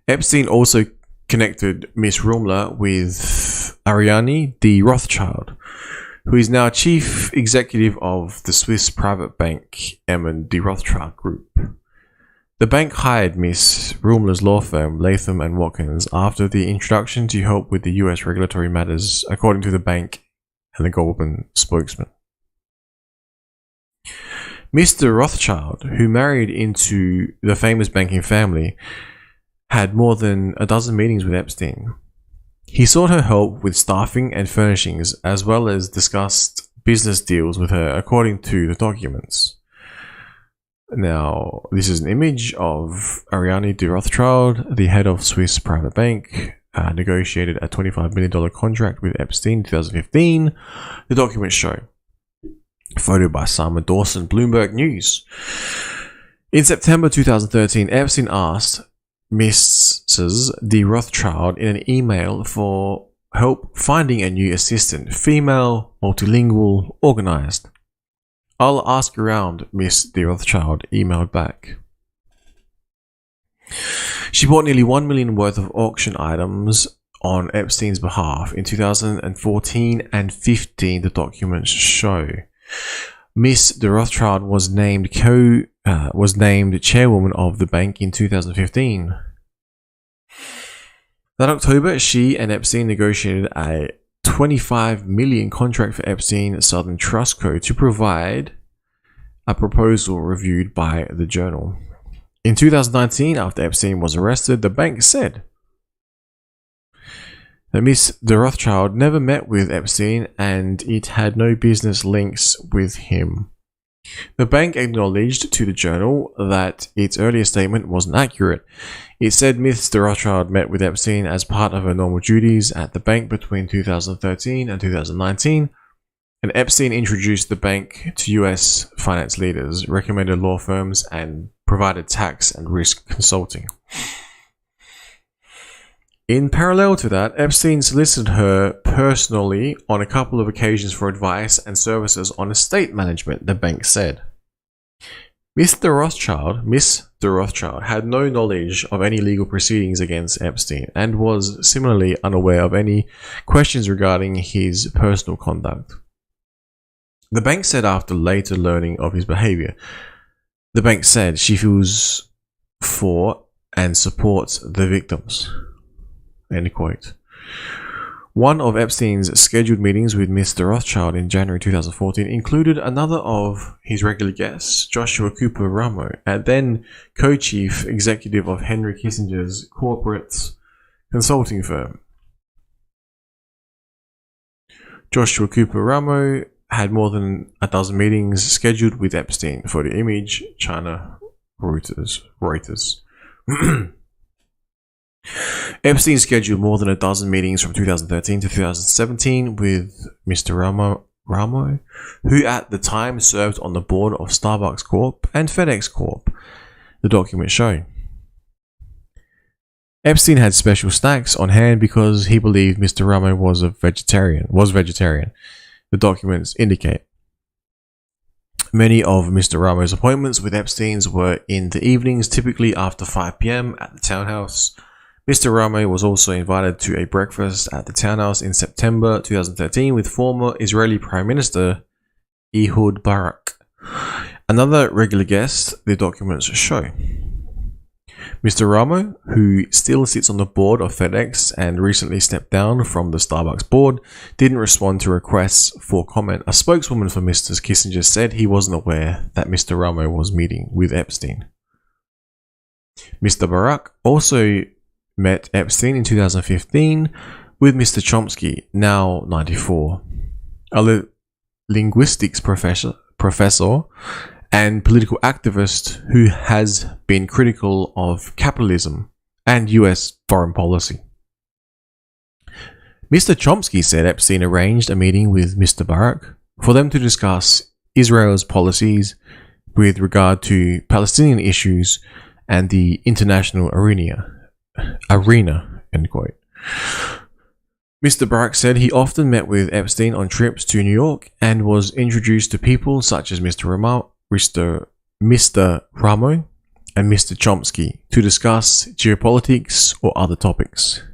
Epstein also connected Miss Rumler with Ariane de Rothschild, who is now chief executive of the Swiss private bank M de Rothschild Group. The bank hired Miss Rumler's law firm Latham and Watkins after the introduction to help with the US regulatory matters, according to the bank and the Goldman spokesman. Mr. Rothschild, who married into the famous banking family, had more than a dozen meetings with Epstein. He sought her help with staffing and furnishings, as well as discussed business deals with her, according to the documents. Now, this is an image of Ariane de Rothschild, the head of Swiss private bank, negotiated a $25 million contract with Epstein in 2015. The documents show. Photo by Simon Dawson, Bloomberg News. In September 2013, Epstein asked Mrs. de Rothschild in an email for help finding a new assistant, female, multilingual, organized. I'll ask around, Miss de Rothschild emailed back. She bought nearly $1 million worth of auction items on Epstein's behalf in 2014 and 15, the documents show. Miss de Rothschild was named chairwoman of the bank in 2015. That October, she and Epstein negotiated a $25 million contract for Epstein Southern Trust Co. to provide a proposal reviewed by the Journal. In 2019, after Epstein was arrested, the bank said that Miss de Rothschild never met with Epstein and it had no business links with him. The bank acknowledged to the Journal that its earlier statement wasn't accurate. It said Miss de Rothschild met with Epstein as part of her normal duties at the bank between 2013 and 2019, and Epstein introduced the bank to US finance leaders, recommended law firms, and provided tax and risk consulting. In parallel to that, Epstein solicited her personally on a couple of occasions for advice and services on estate management, the bank said. Miss de Rothschild had no knowledge of any legal proceedings against Epstein and was similarly unaware of any questions regarding his personal conduct. The bank said after later learning of his behavior, the bank said she feels for and supports the victims. End quote. One of Epstein's scheduled meetings with Mr. Rothschild in January 2014 included another of his regular guests, Joshua Cooper Ramo, and then co-chief executive of Henry Kissinger's corporate consulting firm. Joshua Cooper Ramo had more than a dozen meetings scheduled with Epstein for the Image, China, Reuters. Epstein scheduled more than a dozen meetings from 2013 to 2017 with Mr. Ramo, who at the time served on the board of Starbucks Corp and FedEx Corp, the documents show. Epstein had special snacks on hand because he believed Mr. Ramo was vegetarian, the documents indicate. Many of Mr. Ramo's appointments with Epstein's were in the evenings, typically after 5 p.m. at the townhouse. Mr. Ramo was also invited to a breakfast at the townhouse in September 2013 with former Israeli Prime Minister Ehud Barak. Another regular guest, the documents show. Mr. Ramo, who still sits on the board of FedEx and recently stepped down from the Starbucks board, didn't respond to requests for comment. A spokeswoman for Mr. Kissinger said he wasn't aware that Mr. Ramo was meeting with Epstein. Mr. Barak also met Epstein in 2015 with Mr. Chomsky, now 94, a linguistics professor and political activist who has been critical of capitalism and US foreign policy. Mr. Chomsky said Epstein arranged a meeting with Mr. Barak for them to discuss Israel's policies with regard to Palestinian issues and the international arena, end quote. Mr. Barak said he often met with Epstein on trips to New York and was introduced to people such as Mr. Ramo and Mr. Chomsky to discuss geopolitics or other topics.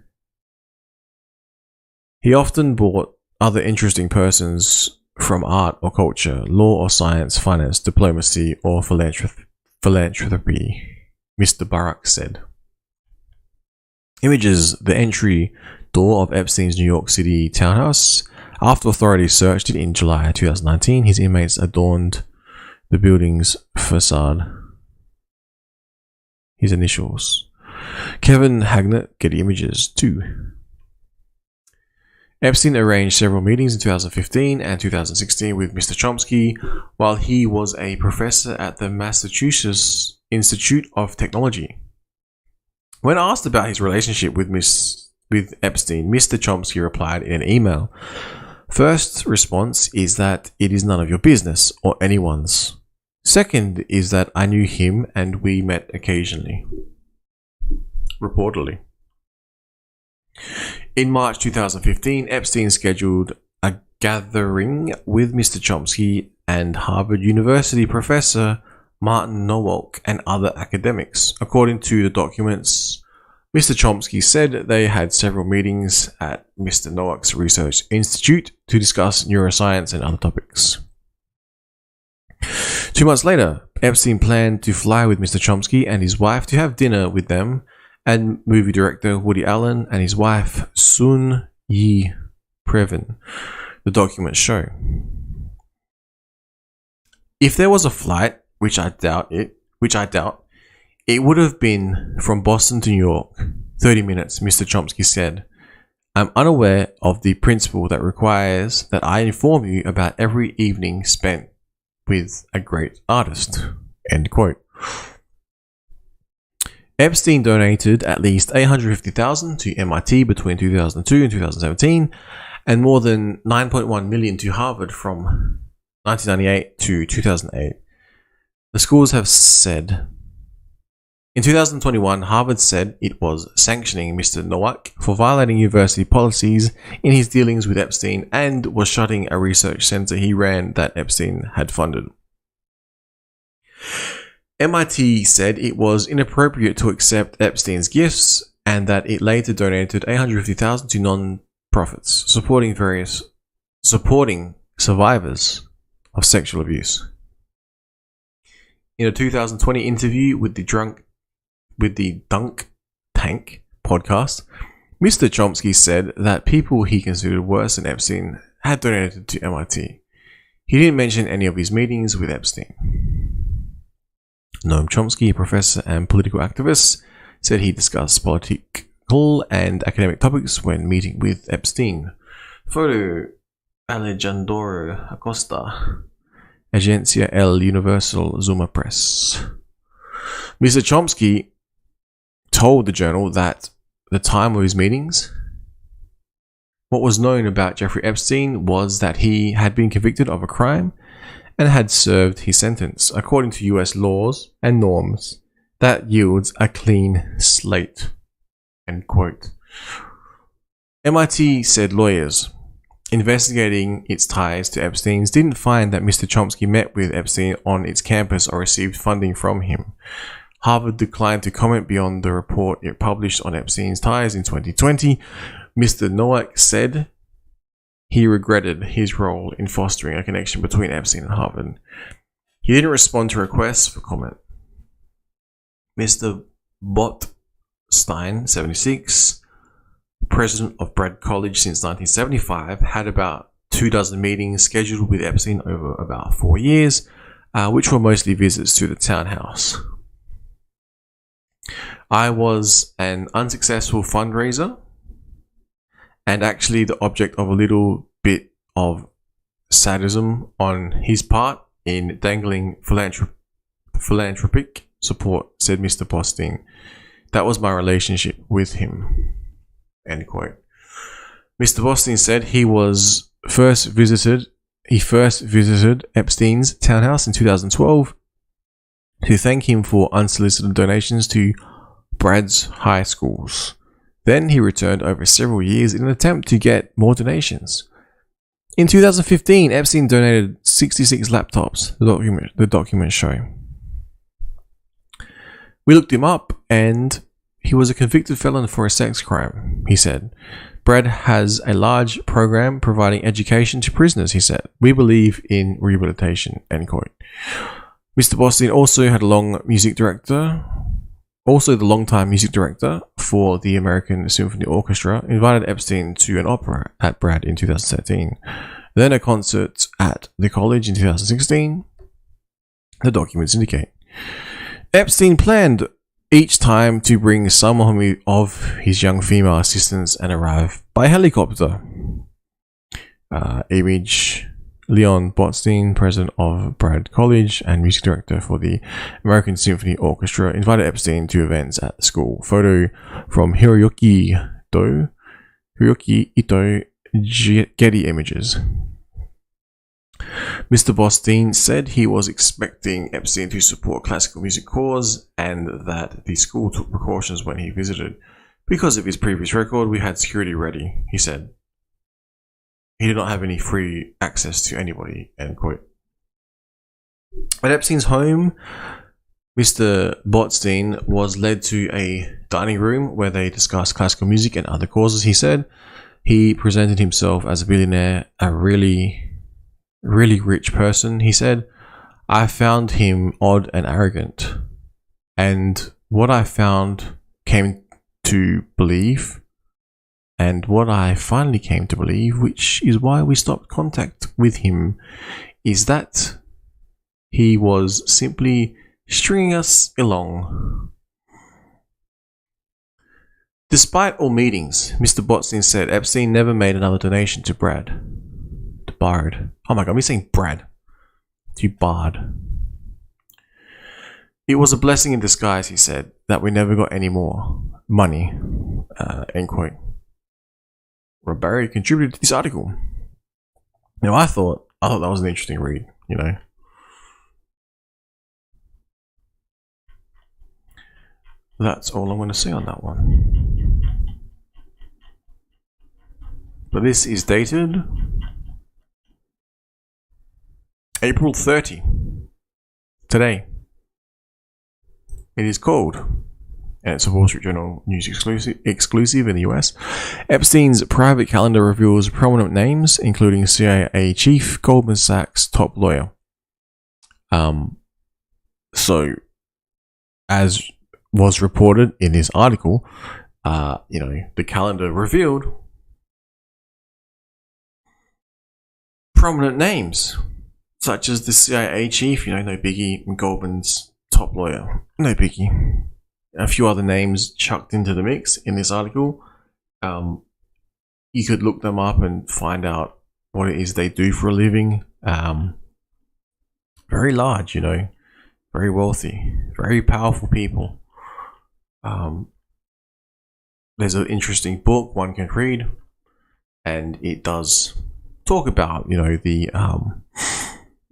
He often brought other interesting persons from art or culture, law or science, finance, diplomacy or philanthropy, Mr. Barak said. Images the entry door of Epstein's New York City townhouse. After authorities searched it in July 2019, his inmates adorned the building's facade. His initials. Kevin Hagnett, Getty Images 2. Epstein arranged several meetings in 2015 and 2016 with Mr. Chomsky while he was a professor at the Massachusetts Institute of Technology. When asked about his relationship with Epstein, Mr. Chomsky replied in an email. First response is that it is none of your business or anyone's. Second is that I knew him and we met occasionally. Reportedly. In March 2015, Epstein scheduled a gathering with Mr. Chomsky and Harvard University professor Martin Nowalk and other academics. According to the documents, Mr. Chomsky said they had several meetings at Mr. Nowalk's research institute to discuss neuroscience and other topics. 2 months later, Epstein planned to fly with Mr. Chomsky and his wife to have dinner with them and movie director Woody Allen and his wife Sun Yi Previn, the documents show. If there was a flight, which I doubt, it would have been from Boston to New York, 30 minutes, Mr. Chomsky said. I'm unaware of the principle that requires that I inform you about every evening spent with a great artist. End quote. Epstein donated at least $850,000 to MIT between 2002 and 2017, and more than $9.1 million to Harvard from 1998 to 2008. The schools have said. In 2021, Harvard said it was sanctioning Mr. Nowak for violating university policies in his dealings with Epstein and was shutting a research center he ran that Epstein had funded. MIT said it was inappropriate to accept Epstein's gifts and that it later donated $850,000 to non-profits supporting survivors of sexual abuse. In a 2020 interview with the Dunk Tank podcast, Mr. Chomsky said that people he considered worse than Epstein had donated to MIT. He didn't mention any of his meetings with Epstein. Noam Chomsky, a professor and political activist, said he discussed political and academic topics when meeting with Epstein. Photo Alejandro Acosta, Agencia El Universal Zuma Press. Mr. Chomsky told the journal that the time of his meetings, what was known about Jeffrey Epstein was that he had been convicted of a crime and had served his sentence. According to US laws and norms, that yields a clean slate. End quote. MIT said lawyers investigating its ties to Epstein's didn't find that Mr. Chomsky met with Epstein on its campus or received funding from him. Harvard declined to comment beyond the report it published on Epstein's ties in 2020. Mr. Nowak said he regretted his role in fostering a connection between Epstein and Harvard. He didn't respond to requests for comment. Mr. Botstein, 76, president of Brad College since 1975, had about 24 meetings scheduled with Epstein over about 4 years, which were mostly visits to the townhouse. I was an unsuccessful fundraiser and actually the object of a little bit of sadism on his part in dangling philanthropic support, said Mr. Botstein. That was my relationship with him. End quote. Mr. Botstein said he first visited Epstein's townhouse in 2012 to thank him for unsolicited donations to Brad's high schools. Then he returned over several years in an attempt to get more donations. In 2015, Epstein donated 66 laptops, the documents show. We looked him up and he was a convicted felon for a sex crime, he said. Brad has a large program providing education to prisoners, he said. We believe in rehabilitation, end quote. Mr. Botstein also had the longtime music director for the American Symphony Orchestra, invited Epstein to an opera at Brad in 2013, then a concert at the college in 2016, the documents indicate. Epstein planned each time to bring some of his young female assistants and arrive by helicopter. Image Leon Botstein, president of Brad College and music director for the American Symphony Orchestra, invited Epstein to events at the school. Photo from Hiroyuki Ito, Getty Images. Mr. Botstein said he was expecting Epstein to support classical music cause and that the school took precautions when he visited. Because of his previous record, we had security ready, he said. He did not have any free access to anybody, end quote. At Epstein's home, Mr. Botstein was led to a dining room where they discussed classical music and other causes, he said. He presented himself as a billionaire, a really rich person, he said. I found him odd and arrogant. And what I finally came to believe, which is why we stopped contact with him, is that he was simply stringing us along. Despite all meetings, Mr. Botstein said Epstein never made another donation to Brad. To Bard. Oh my god, I'm saying Brad. To Bard. It was a blessing in disguise, he said, that we never got any more money. End quote. Rob Barry contributed to this article. Now I thought that was an interesting read, you know. That's all I'm going to say on that one. But this is dated April 30. Today. It is called, and it's a Wall Street Journal news exclusive in the US. Epstein's private calendar reveals prominent names, including CIA chief, Goldman Sachs top lawyer. So, as was reported in this article, you know, the calendar revealed prominent names, such as the CIA chief, you know, no biggie, and Goldman's top lawyer, no biggie. A few other names chucked into the mix in this article. You could look them up and find out what it is they do for a living. Very large, you know, very wealthy, very powerful people. There's an interesting book one can read, and it does talk about, you know, the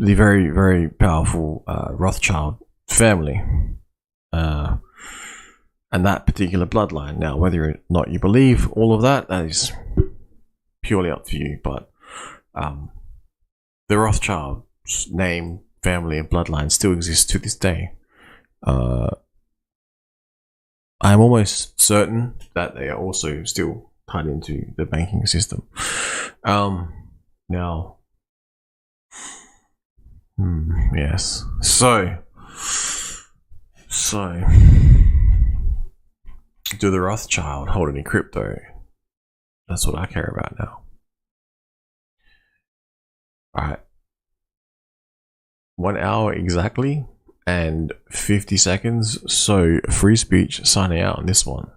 very, very powerful Rothschild family, and that particular bloodline. Now, whether or not you believe all of that, that is purely up to you. But the Rothschild's name, family, and bloodline still exists to this day. I'm almost certain that they are also still tied into the banking system. Now, yes. So, do the Rothschild hold any crypto? That's what I care about now. Alright. 1 hour exactly and 50 seconds. So, free speech signing out on this one.